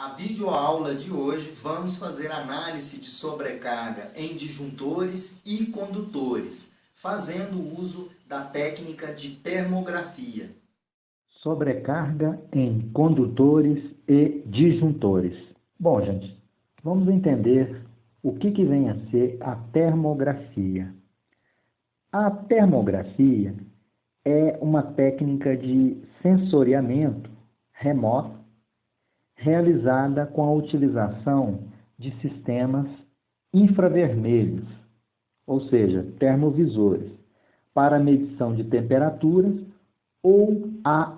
Na videoaula de hoje vamos fazer análise de sobrecarga em disjuntores e condutores, fazendo uso da técnica de termografia. Sobrecarga em condutores e disjuntores. Bom, gente, vamos entender o que vem a ser a termografia. A termografia é uma técnica de sensoriamento remoto realizada com a utilização de sistemas infravermelhos, ou seja, termovisores, para a medição de temperaturas ou a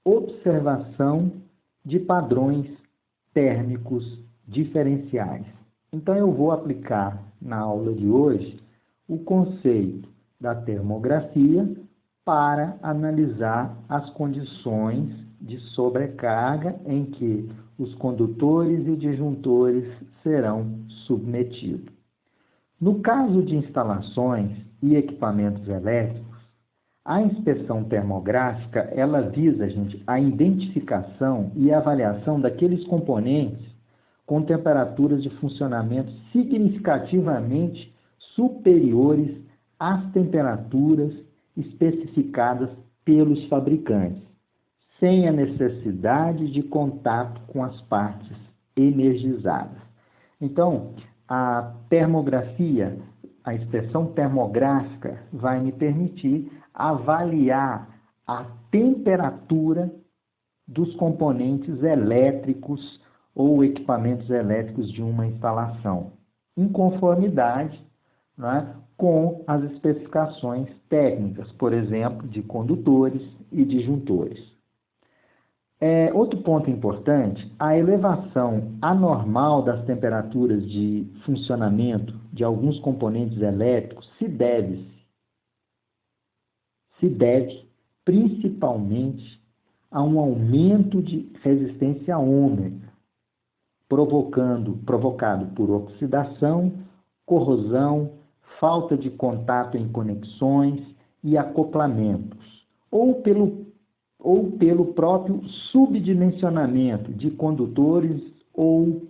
observação de padrões térmicos diferenciais. Então, eu vou aplicar na aula de hoje o conceito da termografia para analisar as condições de sobrecarga em que os condutores e disjuntores serão submetidos. No caso de instalações e equipamentos elétricos, a inspeção termográfica, ela visa, gente, a identificação e avaliação daqueles componentes com temperaturas de funcionamento significativamente superiores às temperaturas especificadas pelos fabricantes, sem a necessidade de contato com as partes energizadas. Então, a termografia, a inspeção termográfica, vai me permitir avaliar a temperatura dos componentes elétricos ou equipamentos elétricos de uma instalação, em conformidade, né, com as especificações técnicas, por exemplo, de condutores e disjuntores. Outro ponto importante, a elevação anormal das temperaturas de funcionamento de alguns componentes elétricos se deve principalmente a um aumento de resistência ôhmica, provocado por oxidação, corrosão, falta de contato em conexões e acoplamentos, ou pelo próprio subdimensionamento de condutores ou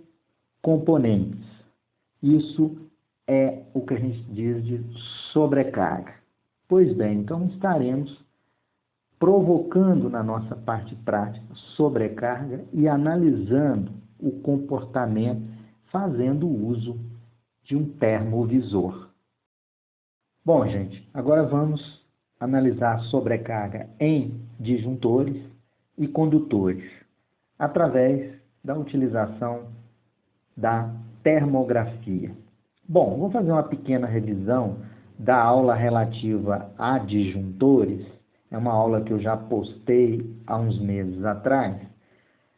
componentes. Isso é o que a gente diz de sobrecarga. Pois bem, então estaremos provocando na nossa parte prática sobrecarga e analisando o comportamento fazendo uso de um termovisor. Bom, gente, agora vamos analisar a sobrecarga em disjuntores e condutores, através da utilização da termografia. Bom, vou fazer uma pequena revisão da aula relativa a disjuntores. É uma aula que eu já postei há uns meses atrás.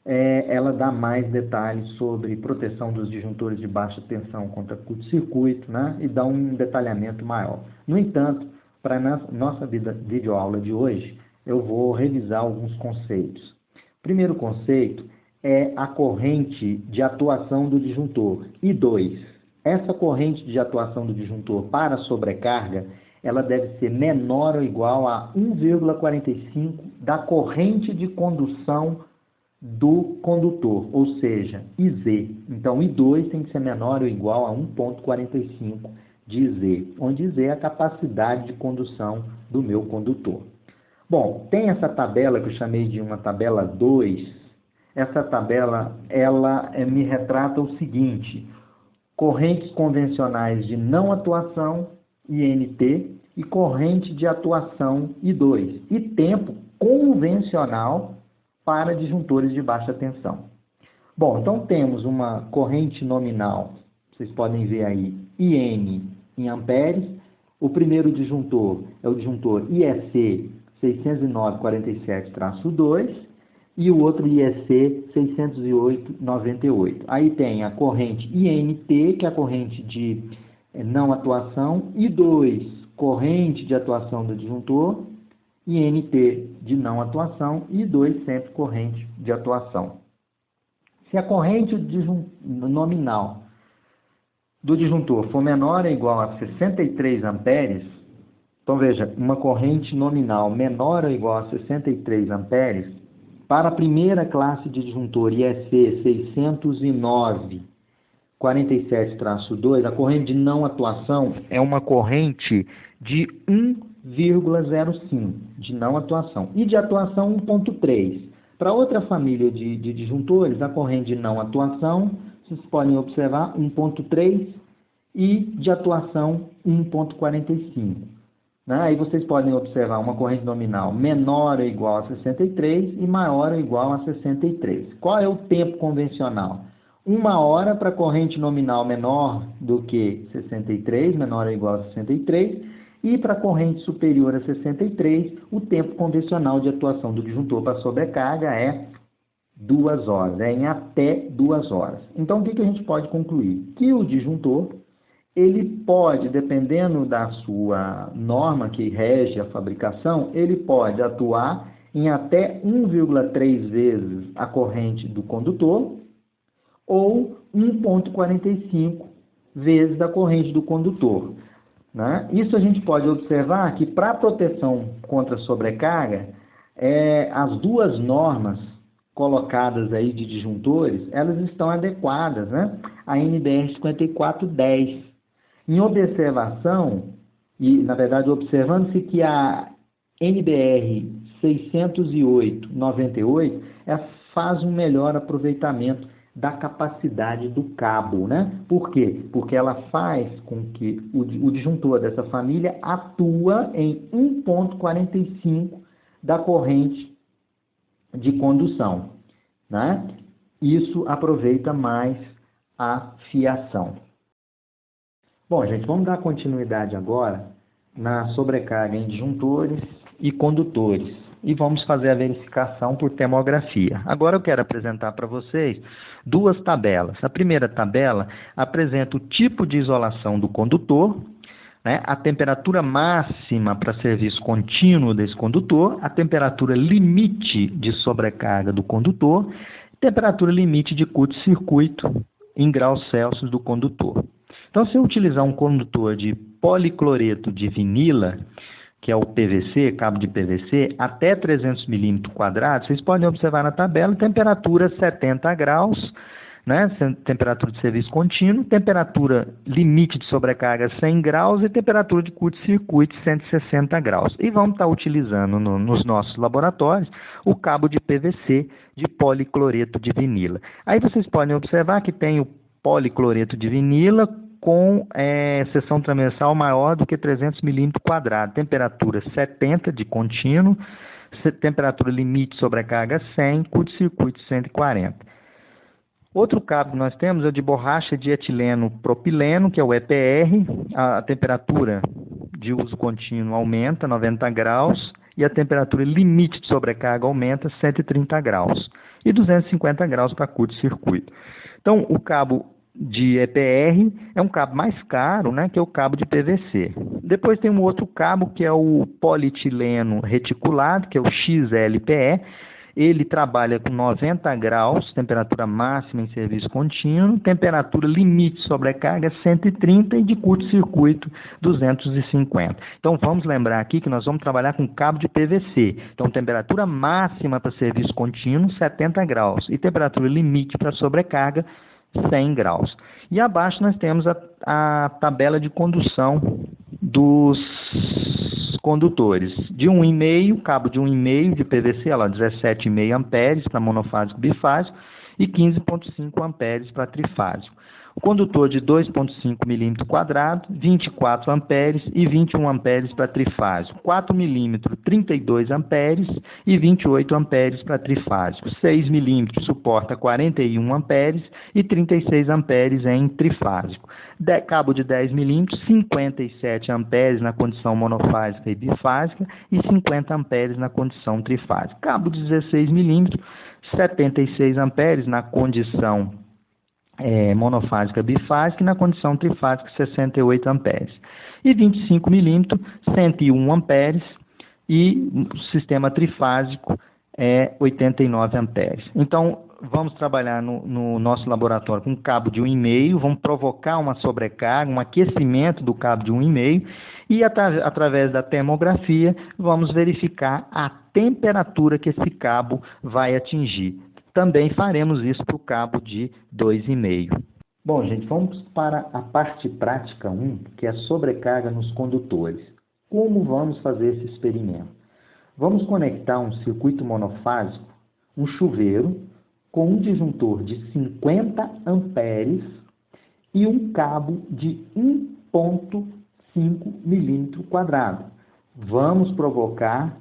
Ela dá mais detalhes sobre proteção dos disjuntores de baixa tensão contra curto-circuito, né? E dá um detalhamento maior. No entanto, para a nossa videoaula de hoje, eu vou revisar alguns conceitos. O primeiro conceito é a corrente de atuação do disjuntor. I2. Essa corrente de atuação do disjuntor para sobrecarga, ela deve ser menor ou igual a 1,45 da corrente de condução do condutor, ou seja, IZ. Então, I2 tem que ser menor ou igual a 1,45 de Z, onde Z é a capacidade de condução do meu condutor. Bom, tem essa tabela que eu chamei de uma tabela 2. Essa tabela, ela me retrata o seguinte: correntes convencionais de não atuação, INT, e corrente de atuação, I2, e tempo convencional para disjuntores de baixa tensão. Bom, então temos uma corrente nominal, vocês podem ver aí, IN em amperes. O primeiro disjuntor é o disjuntor IEC 609/47-2 e o outro IEC 608/98. Aí tem a corrente INT, que é a corrente de não atuação, I2, corrente de atuação do disjuntor, INT de não atuação e I2 sempre corrente de atuação. Se a corrente nominal do disjuntor for menor ou igual a 63 amperes, então veja, uma corrente nominal menor ou igual a 63 amperes, para a primeira classe de disjuntor IEC 609-47-2, a corrente de não atuação é uma corrente de 1,05 de não atuação e de atuação 1,3. Para outra família de disjuntores, a corrente de não atuação, vocês podem observar 1,3 e de atuação 1,45. Né? Aí vocês podem observar uma corrente nominal menor ou igual a 63 e maior ou igual a 63. Qual é o tempo convencional? 1 hora para a corrente nominal menor do que 63, menor ou igual a 63, e para a corrente superior a 63, o tempo convencional de atuação do disjuntor para sobrecarga é 2 horas, é em até 2 horas. Então, o que a gente pode concluir? Que o disjuntor, ele pode, dependendo da sua norma que rege a fabricação, ele pode atuar em até 1,3 vezes a corrente do condutor ou 1,45 vezes a corrente do condutor. Né? Isso a gente pode observar que para proteção contra sobrecarga, as duas normas colocadas aí de disjuntores, elas estão adequadas, né? A NBR 5410. Em observação, e na verdade observando-se que a NBR 608-98 faz um melhor aproveitamento da capacidade do cabo, né? Por quê? Porque ela faz com que o disjuntor dessa família atua em 1,45 da corrente de condução, né? Isso aproveita mais a fiação. Bom, gente, vamos dar continuidade agora na sobrecarga em disjuntores e condutores. E vamos fazer a verificação por termografia. Agora eu quero apresentar para vocês duas tabelas. A primeira tabela apresenta o tipo de isolação do condutor, né, a temperatura máxima para serviço contínuo desse condutor, a temperatura limite de sobrecarga do condutor, temperatura limite de curto-circuito em graus Celsius do condutor. Então, se eu utilizar um condutor de policloreto de vinila, que é o PVC, cabo de PVC, até 300 milímetros quadrados, vocês podem observar na tabela, temperatura 70 graus, né? Temperatura de serviço contínuo, temperatura limite de sobrecarga 100 graus e temperatura de curto-circuito 160 graus. E vamos estar utilizando nos nossos laboratórios o cabo de PVC de policloreto de vinila. Aí vocês podem observar que tem o policloreto de vinila com seção transversal maior do que 300 milímetros quadrados, temperatura 70 de contínuo, temperatura limite de sobrecarga 100, curto-circuito 140. Outro cabo que nós temos é o de borracha de etileno propileno, que é o EPR, a temperatura de uso contínuo aumenta 90 graus e a temperatura limite de sobrecarga aumenta 130 graus e 250 graus para curto-circuito. Então, o cabo de EPR é um cabo mais caro, né, que é o cabo de PVC. Depois tem um outro cabo que é o polietileno reticulado, que é o XLPE. Ele trabalha com 90 graus, temperatura máxima em serviço contínuo, temperatura limite de sobrecarga 130 e de curto-circuito 250. Então vamos lembrar aqui que nós vamos trabalhar com cabo de PVC. Então temperatura máxima para serviço contínuo 70 graus e temperatura limite para sobrecarga 100 graus. E abaixo nós temos a tabela de condução dos condutores. De 1,5, cabo de 1,5 de PVC, 17,5 amperes para monofásico bifásico e 15,5 amperes para trifásico. O condutor de 2,5 milímetros quadrado, 24 amperes e 21 amperes para trifásico. 4 milímetros, 32 amperes e 28 amperes para trifásico. 6 milímetros suporta 41 amperes e 36 amperes em trifásico. Cabo de 10 milímetros, 57 amperes na condição monofásica e bifásica e 50 amperes na condição trifásica. Cabo de 16 milímetros, 76 amperes na condição monofásica bifásica e na condição trifásica 68 amperes. E 25 milímetros, 101 amperes e sistema trifásico é 89 amperes. Então, vamos trabalhar no nosso laboratório com um cabo de 1,5, vamos provocar uma sobrecarga, um aquecimento do cabo de 1,5 e através da termografia vamos verificar a temperatura que esse cabo vai atingir. Também faremos isso para o cabo de 2,5. Bom, gente, vamos para a parte prática 1, que é a sobrecarga nos condutores. Como vamos fazer esse experimento? Vamos conectar um circuito monofásico, um chuveiro, com um disjuntor de 50 amperes e um cabo de 1,5 milímetro quadrado. Vamos provocar,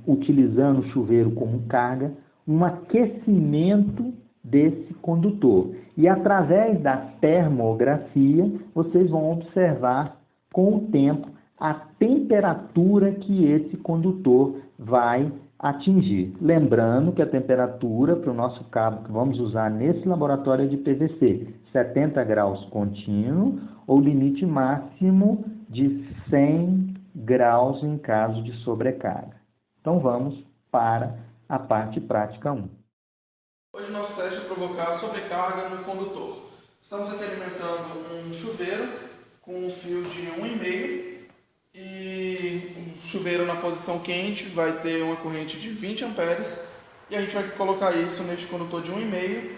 utilizando o chuveiro como carga, um aquecimento desse condutor. E através da termografia, vocês vão observar com o tempo a temperatura que esse condutor vai atingir. Lembrando que a temperatura para o nosso cabo que vamos usar nesse laboratório é de PVC, 70 graus contínuo ou limite máximo de 100 graus em caso de sobrecarga. Então vamos para a parte prática 1. Hoje o nosso teste é provocar sobrecarga no condutor. Estamos aqui alimentando um chuveiro com um fio de 1,5 e o chuveiro na posição quente vai ter uma corrente de 20 amperes e a gente vai colocar isso neste condutor de 1,5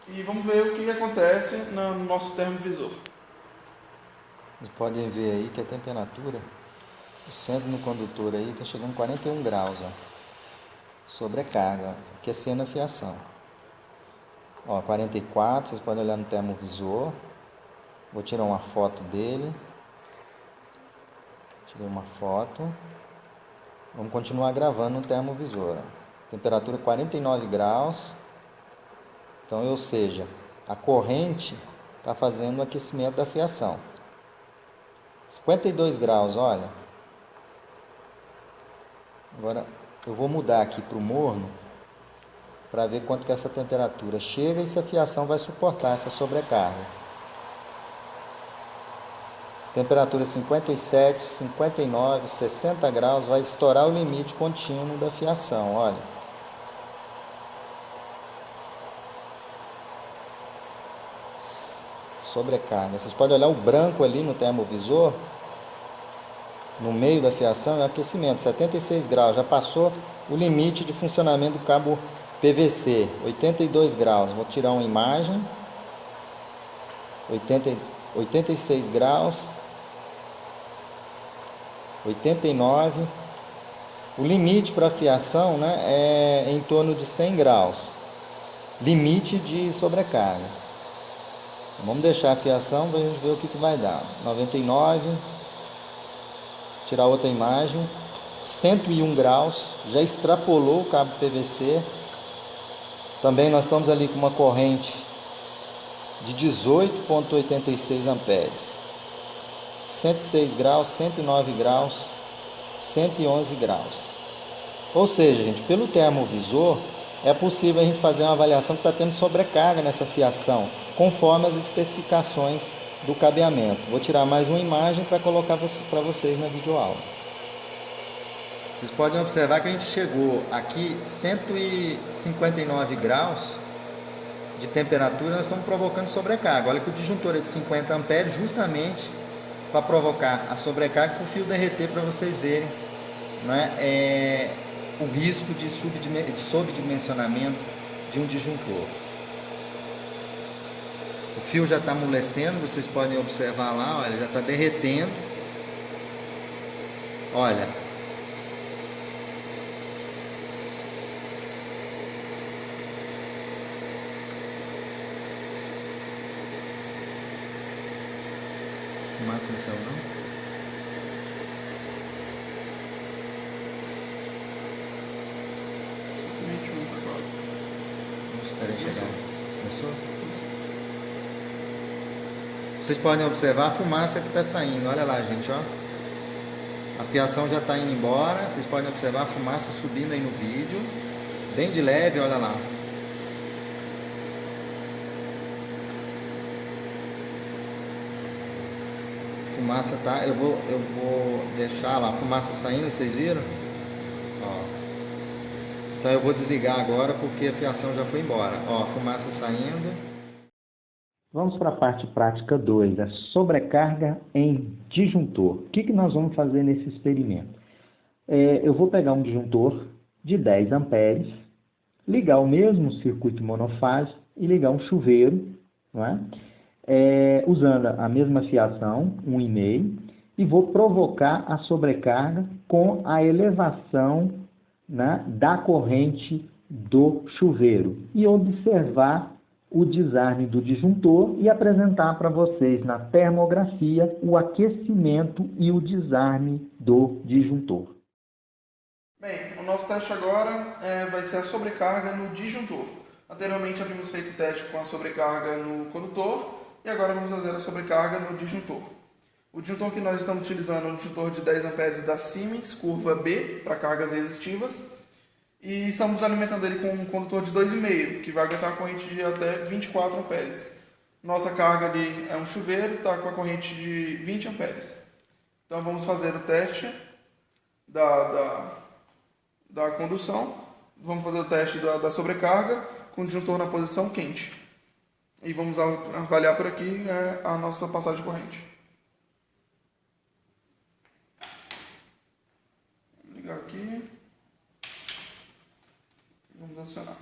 e vamos ver o que acontece no nosso termovisor. Vocês podem ver aí que a temperatura, o centro no condutor aí está chegando a 41 graus, ó. Sobrecarga, aquecendo a fiação. Ó, 44, vocês podem olhar no termovisor. Vou tirar uma foto dele. Tirei uma foto. Vamos continuar gravando no termovisor. Temperatura 49 graus. Então, ou seja, a corrente está fazendo o aquecimento da fiação. 52 graus, olha. Agora, eu vou mudar aqui para o morno para ver quanto que essa temperatura chega e se a fiação vai suportar essa sobrecarga. Temperatura 57, 59, 60 graus, vai estourar o limite contínuo da fiação, olha. Sobrecarga. Vocês podem olhar o branco ali no termovisor, no meio da fiação, é aquecimento, 76 graus, já passou o limite de funcionamento do cabo PVC, 82 graus. Vou tirar uma imagem, 86 graus, 89. O limite para a fiação, é em torno de 100 graus, limite de sobrecarga. Então, vamos deixar a fiação para a gente ver o que vai dar. 99, tirar outra imagem, 101 graus, já extrapolou o cabo PVC. Também nós estamos ali com uma corrente de 18,86 amperes. 106 graus, 109 graus, 111 graus. Ou seja, gente, pelo termovisor é possível a gente fazer uma avaliação que está tendo sobrecarga nessa fiação, conforme as especificações do cabeamento. Vou tirar mais uma imagem para colocar para vocês na videoaula. Vocês podem observar que a gente chegou aqui 159 graus de temperatura, nós estamos provocando sobrecarga. Olha que o disjuntor é de 50 amperes justamente para provocar a sobrecarga para o fio derreter, para vocês verem, o risco de subdimensionamento de um disjuntor. O fio já está amolecendo, vocês podem observar lá, olha, já está derretendo. Olha. Fumaça no céu, não? Vamos esperar chegar. Começou? Vocês podem observar a fumaça que está saindo. Olha lá, gente, ó. A fiação já está indo embora. Vocês podem observar a fumaça subindo aí no vídeo. Bem de leve, olha lá. Fumaça tá, eu vou deixar lá a fumaça saindo, vocês viram? Ó. Então eu vou desligar agora porque a fiação já foi embora. Ó, a fumaça saindo. Vamos para a parte prática 2, a sobrecarga em disjuntor. O que nós vamos fazer nesse experimento? Eu vou pegar um disjuntor de 10 amperes, ligar o mesmo circuito monofásico e ligar um chuveiro, não é? Usando a mesma fiação, 1,5, e vou provocar a sobrecarga com a elevação, né, da corrente do chuveiro e observar o desarme do disjuntor e apresentar para vocês na termografia o aquecimento e o desarme do disjuntor. Bem, o nosso teste agora vai ser a sobrecarga no disjuntor. Anteriormente havíamos feito o teste com a sobrecarga no condutor e agora vamos fazer a sobrecarga no disjuntor. O disjuntor que nós estamos utilizando é um disjuntor de 10 amperes da Siemens, curva B, para cargas resistivas. E estamos alimentando ele com um condutor de 2,5, que vai aguentar a corrente de até 24 amperes. Nossa carga ali é um chuveiro, está com a corrente de 20 amperes. Então vamos fazer o teste da condução. Vamos fazer o teste da sobrecarga com o disjuntor na posição quente. E vamos avaliar por aqui a nossa passagem de corrente. Vou ligar aqui. Vamos acionar.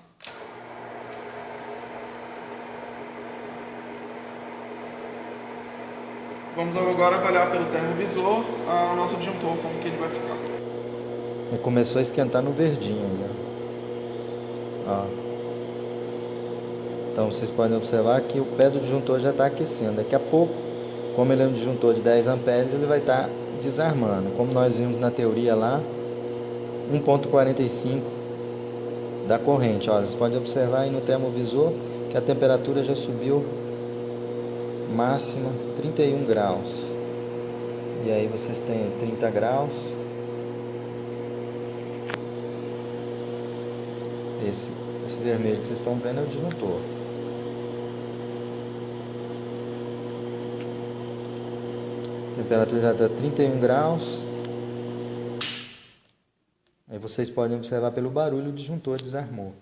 Vamos agora avaliar pelo termovisor o nosso disjuntor, como que ele vai ficar. E começou a esquentar no verdinho aí, ó. Então vocês podem observar que o pé do disjuntor já está aquecendo. Daqui a pouco, como ele é um disjuntor de 10 amperes, ele vai estar desarmando. Como nós vimos na teoria lá, 1,45 da corrente. Olha, vocês podem observar aí no termovisor que a temperatura já subiu máxima 31 graus. E aí vocês têm 30 graus. Esse vermelho que vocês estão vendo é o disjuntor. A temperatura já está 31 graus. Aí vocês podem observar pelo barulho, o disjuntor desarmou.